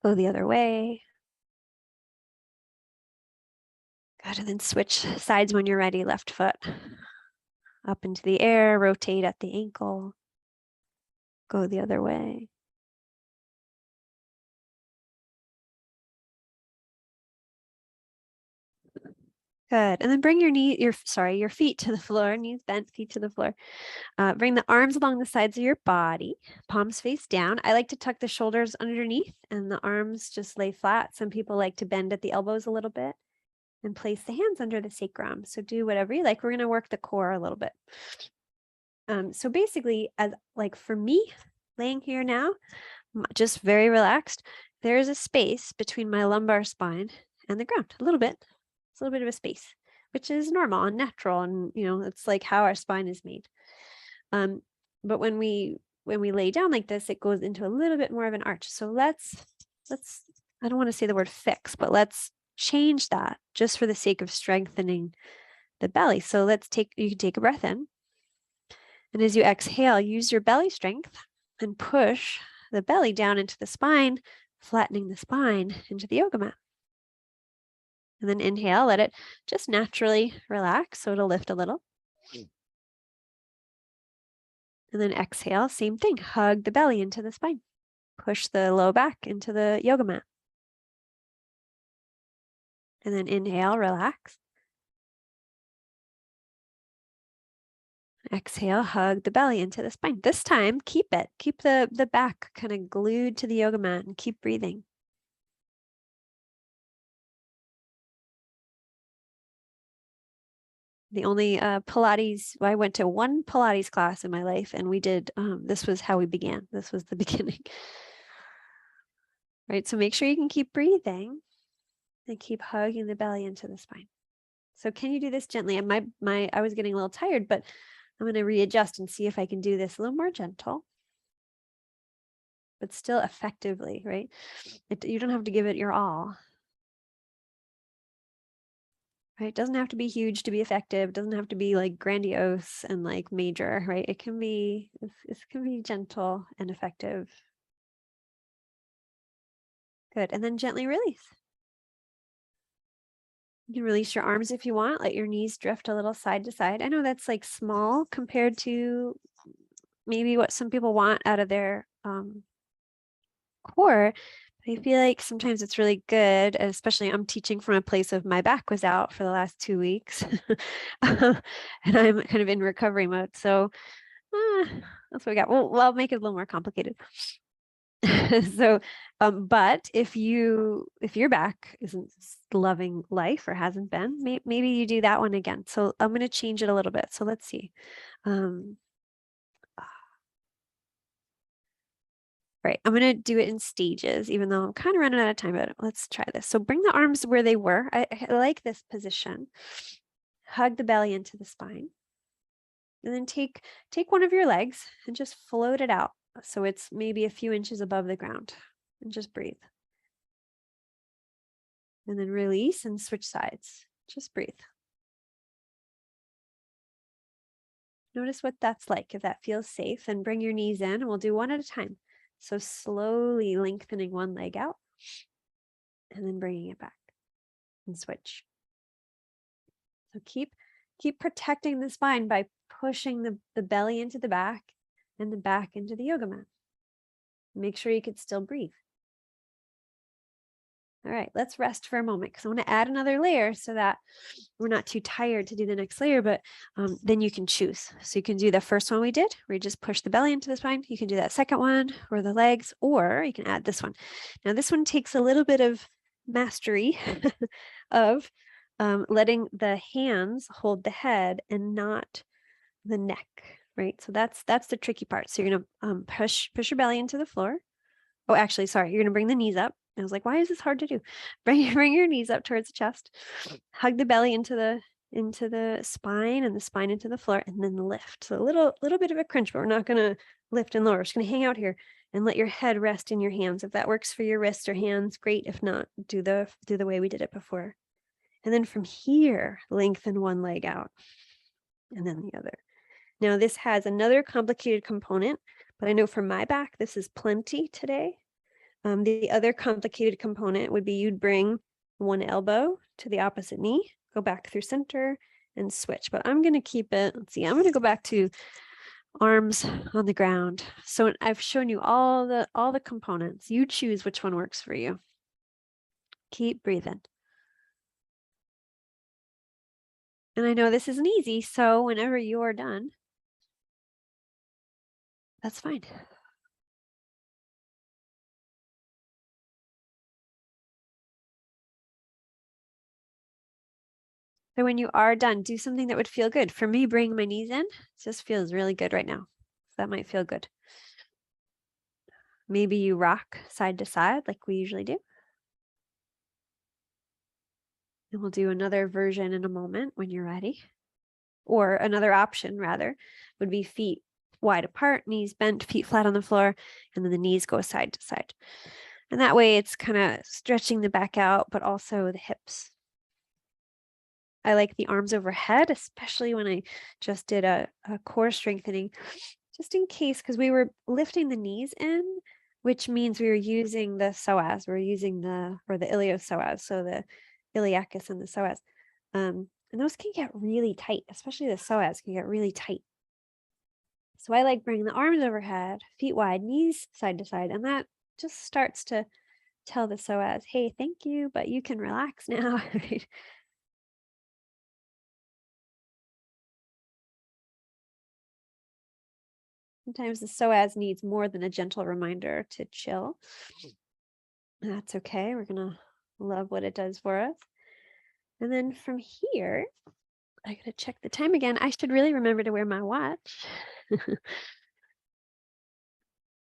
Go the other way. Good, and then switch sides when you're ready. Left foot up into the air, rotate at the ankle. Go the other way. Good, and then bring your feet to the floor, knees bent, feet to the floor. Bring the arms along the sides of your body, palms face down. I like to tuck the shoulders underneath and the arms just lay flat. Some people like to bend at the elbows a little bit and place the hands under the sacrum. So do whatever you like. We're going to work the core a little bit. So basically, as like for me, laying here now, just very relaxed, there is a space between my lumbar spine and the ground, a little bit. It's a little bit of a space, which is normal and natural, and it's like how our spine is made. But when we lay down like this, it goes into a little bit more of an arch. So let's I don't want to say the word fix, but let's change that just for the sake of strengthening the belly. So you can take a breath in, and as you exhale, use your belly strength and push the belly down into the spine, flattening the spine into the yoga mat. And then inhale, let it just naturally relax, so it'll lift a little. And then exhale, same thing. Hug the belly into the spine. Push the low back into the yoga mat. And then inhale, relax. Exhale, hug the belly into the spine. This time, keep it. Keep the back kind of glued to the yoga mat and keep breathing. The only Pilates, I went to one Pilates class in my life and we did, this was how we began. This was the beginning. Right, so make sure you can keep breathing and keep hugging the belly into the spine. So can you do this gently? And I was getting a little tired, but I'm going to readjust and see if I can do this a little more gentle, but still effectively, right? You don't have to give it your all. Right? It doesn't have to be huge to be effective. It doesn't have to be like grandiose and like major, right? It can be gentle and effective. Good. And then gently release. You can release your arms if you want. Let your knees drift a little side to side. I know that's like small compared to maybe what some people want out of their core. I feel like sometimes it's really good, especially I'm teaching from a place of my back was out for the last 2 weeks and I'm kind of in recovery mode. So that's what we got. Well, I'll make it a little more complicated. So, but if your back isn't loving life or hasn't been, maybe you do that one again. So I'm going to change it a little bit. So let's see. Right, I'm going to do it in stages, even though I'm kind of running out of time, but let's try this. So bring the arms where they were. I like this position. Hug the belly into the spine. And then take one of your legs and just float it out. So it's maybe a few inches above the ground and just breathe. And then release and switch sides. Just breathe. Notice what that's like. If that feels safe, then bring your knees in and we'll do one at a time. So slowly lengthening one leg out and then bringing it back and switch. So keep protecting the spine by pushing the belly into the back and the back into the yoga mat. Make sure you can still breathe. All right, let's rest for a moment because I want to add another layer so that we're not too tired to do the next layer, but then you can choose. So you can do the first one we did, where you just push the belly into the spine. You can do that second one or the legs, or you can add this one. Now this one takes a little bit of mastery of letting the hands hold the head and not the neck, right? So that's the tricky part. So you're gonna push your belly into the floor. Oh, actually, sorry, you're gonna bring the knees up. I was like, why is this hard to do? Bring your knees up towards the chest. Hug the belly into the spine and the spine into the floor, and then lift. So a little bit of a crunch, but we're not gonna lift and lower. We're just gonna hang out here and let your head rest in your hands. If that works for your wrists or hands, great. If not, do the way we did it before. And then from here, lengthen one leg out and then the other. Now this has another complicated component, but I know for my back, this is plenty today. The other complicated component would be you'd bring one elbow to the opposite knee, go back through center and switch, but I'm going to keep it. Let's see, I'm going to go back to arms on the ground. So I've shown you all the components. You choose which one works for you. Keep breathing. And I know this isn't easy, so whenever you're done, that's fine. So when you are done, do something that would feel good. For me, bringing my knees in just feels really good right now. So that might feel good. Maybe you rock side to side like we usually do. And we'll do another version in a moment when you're ready. Or another option, rather, would be feet wide apart, knees bent, feet flat on the floor, and then the knees go side to side. And that way it's kind of stretching the back out, but also the hips. I like the arms overhead, especially when I just did a core strengthening, just in case, because we were lifting the knees in, which means we were using the psoas, we're using the iliopsoas, so the iliacus and the psoas. And those can get really tight, especially the psoas can get really tight. So I like bringing the arms overhead, feet wide, knees side to side, and that just starts to tell the psoas, hey, thank you, but you can relax now. Right? Sometimes the psoas needs more than a gentle reminder to chill. That's okay. We're going to love what it does for us. And then from here, I got to check the time again. I should really remember to wear my watch.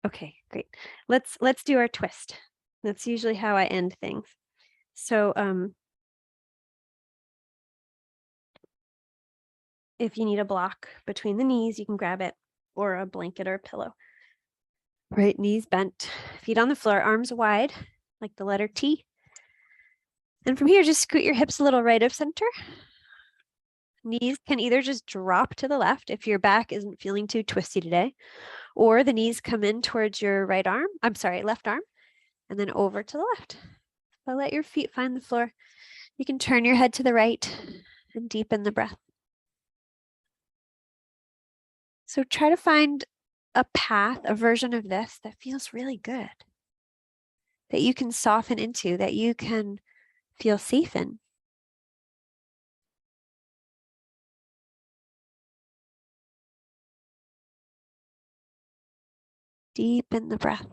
Okay, great. Let's do our twist. That's usually how I end things. So if you need a block between the knees, you can grab it, or a blanket or a pillow. Right, knees bent, feet on the floor, arms wide, like the letter T. And from here, just scoot your hips a little right of center. Knees can either just drop to the left if your back isn't feeling too twisty today, or the knees come in towards your left arm, and then over to the left. But let your feet find the floor. You can turn your head to the right and deepen the breath. So try to find a path, a version of this that feels really good, that you can soften into, that you can feel safe in. Deepen the breath.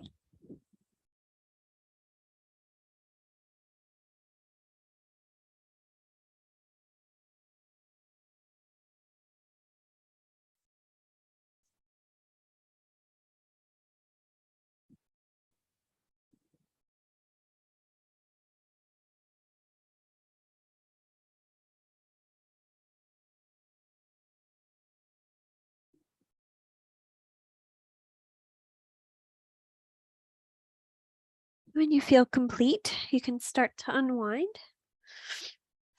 When you feel complete, you can start to unwind.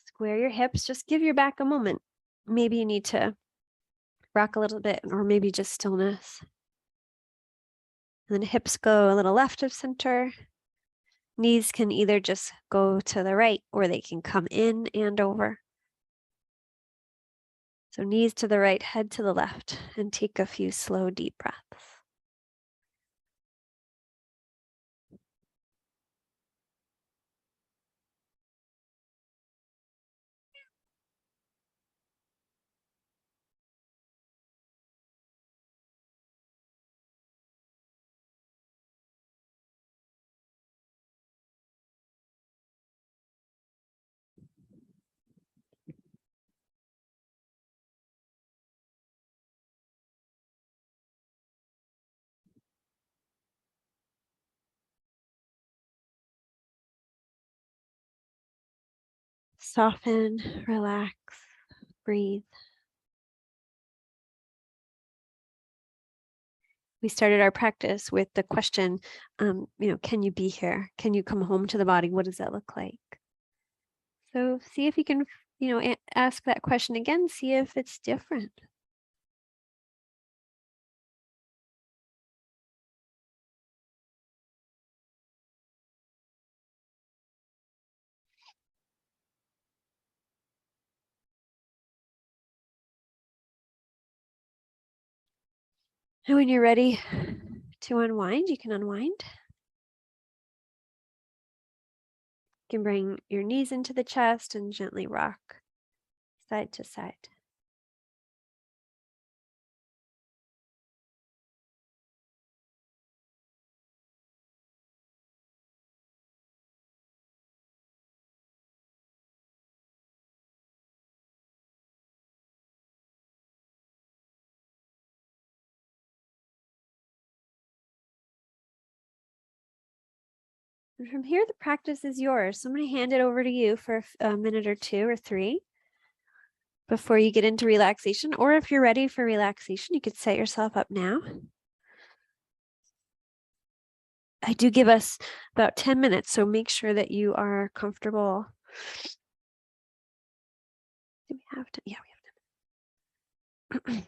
Square your hips, just give your back a moment. Maybe you need to rock a little bit, or maybe just stillness. And then hips go a little left of center. Knees can either just go to the right or they can come in and over. So knees to the right, head to the left, and take a few slow, deep breaths. Soften, relax, breathe. We started our practice with the question, can you be here? Can you come home to the body? What does that look like? So see if you can, ask that question again, see if it's different. And when you're ready to unwind, you can unwind. You can bring your knees into the chest and gently rock side to side. And from here, the practice is yours. So I'm going to hand it over to you for a minute or two or three before you get into relaxation. Or if you're ready for relaxation, you could set yourself up now. I do give us about 10 minutes, so make sure that you are comfortable. Do we have to? Yeah, we have to.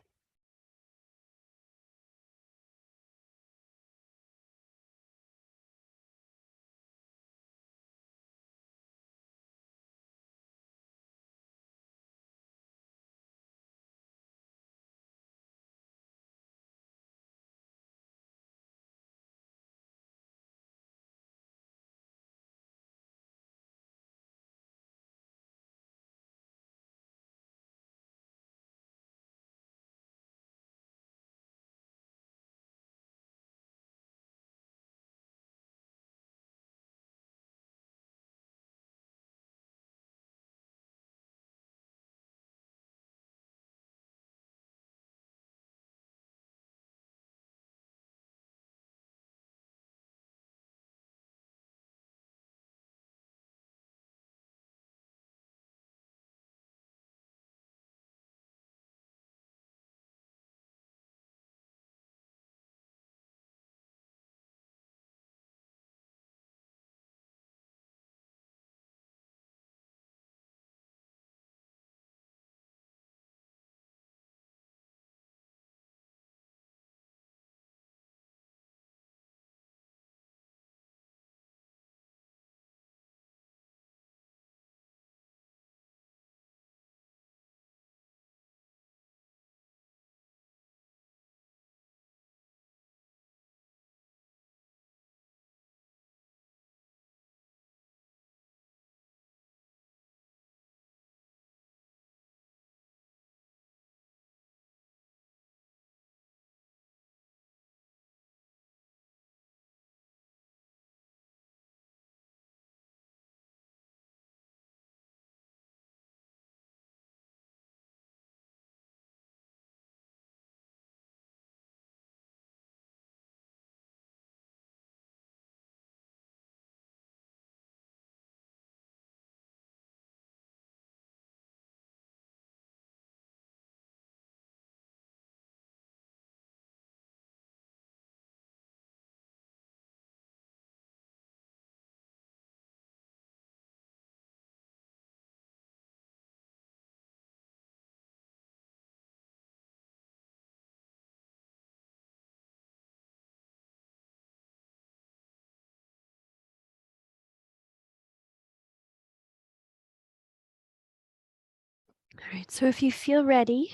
All right, so if you feel ready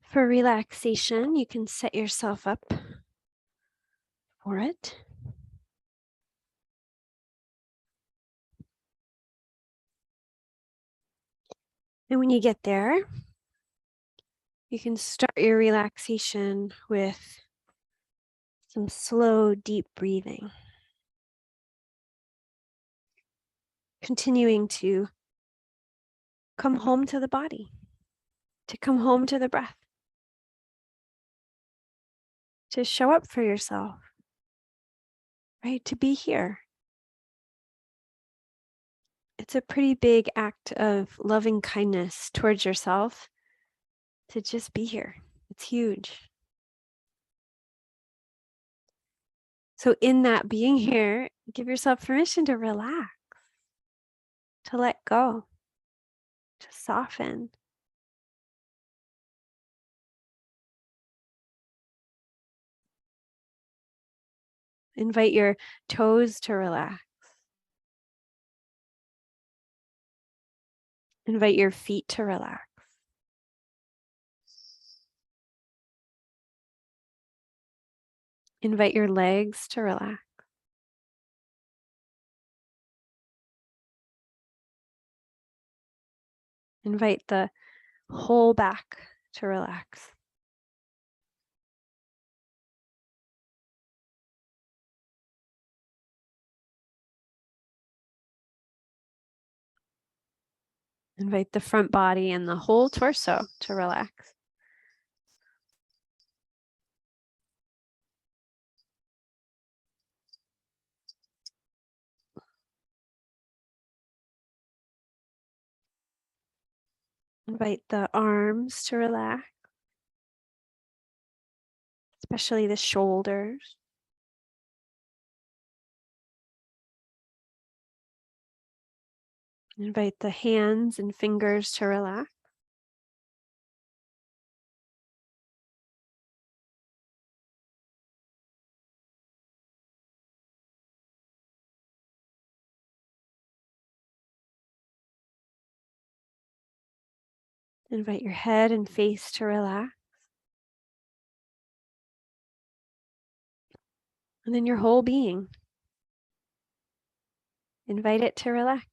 for relaxation, you can set yourself up for it. And when you get there, you can start your relaxation with some slow, deep breathing. Continuing to come home to the body, to come home to the breath, to show up for yourself, right? To be here. It's a pretty big act of loving kindness towards yourself to just be here. It's huge. So in that being here, give yourself permission to relax, to let go, to soften. Invite your toes to relax. Invite your feet to relax. Invite your legs to relax. Invite the whole back to relax. Invite the front body and the whole torso to relax. Invite the arms to relax, especially the shoulders. Invite the hands and fingers to relax. Invite your head and face to relax. And then your whole being. Invite it to relax.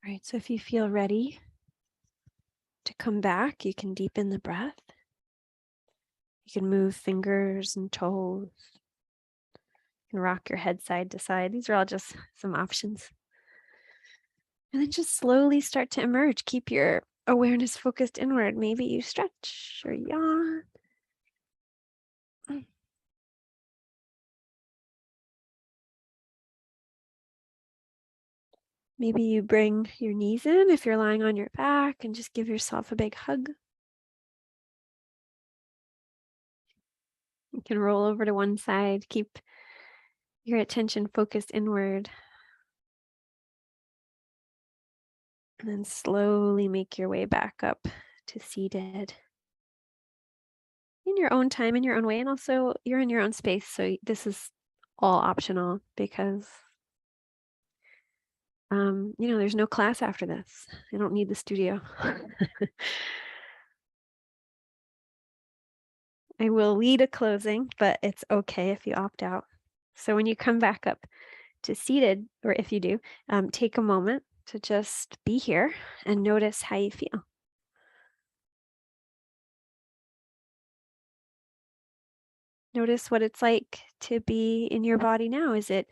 All right, so if you feel ready to come back, you can deepen the breath. You can move fingers and toes. You can rock your head side to side. These are all just some options. And then just slowly start to emerge. Keep your awareness focused inward. Maybe you stretch or yawn. Maybe you bring your knees in if you're lying on your back and just give yourself a big hug. You can roll over to one side. Keep your attention focused inward. And then slowly make your way back up to seated. In your own time, in your own way, and also you're in your own space. So this is all optional because, there's no class after this. I don't need the studio. I will lead a closing, but it's okay if you opt out. So when you come back up to seated, or if you do, take a moment to just be here and notice how you feel. Notice what it's like to be in your body now. Is it,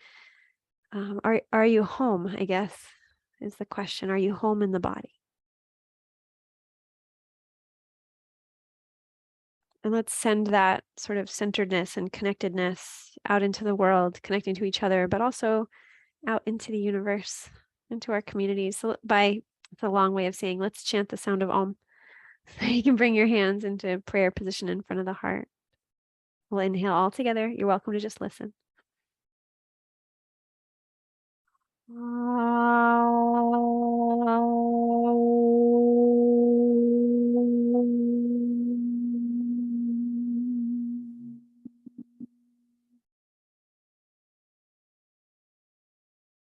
are you home, I guess, is the question. Are you home in the body? And let's send that sort of centeredness and connectedness out into the world, connecting to each other, but also out into the universe, into our communities. So it's a long way of saying, let's chant the sound of Om. So you can bring your hands into prayer position in front of the heart. We'll inhale all together. You're welcome to just listen.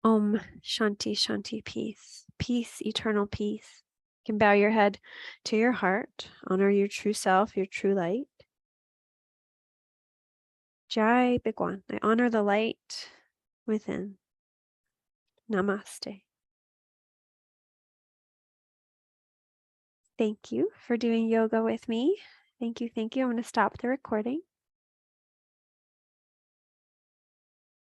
Om Shanti Shanti peace. Peace, eternal peace. You can bow your head to your heart. Honor your true self, your true light. Jai Bhagwan. I honor the light within. Namaste. Thank you for doing yoga with me. Thank you. Thank you. I'm going to stop the recording.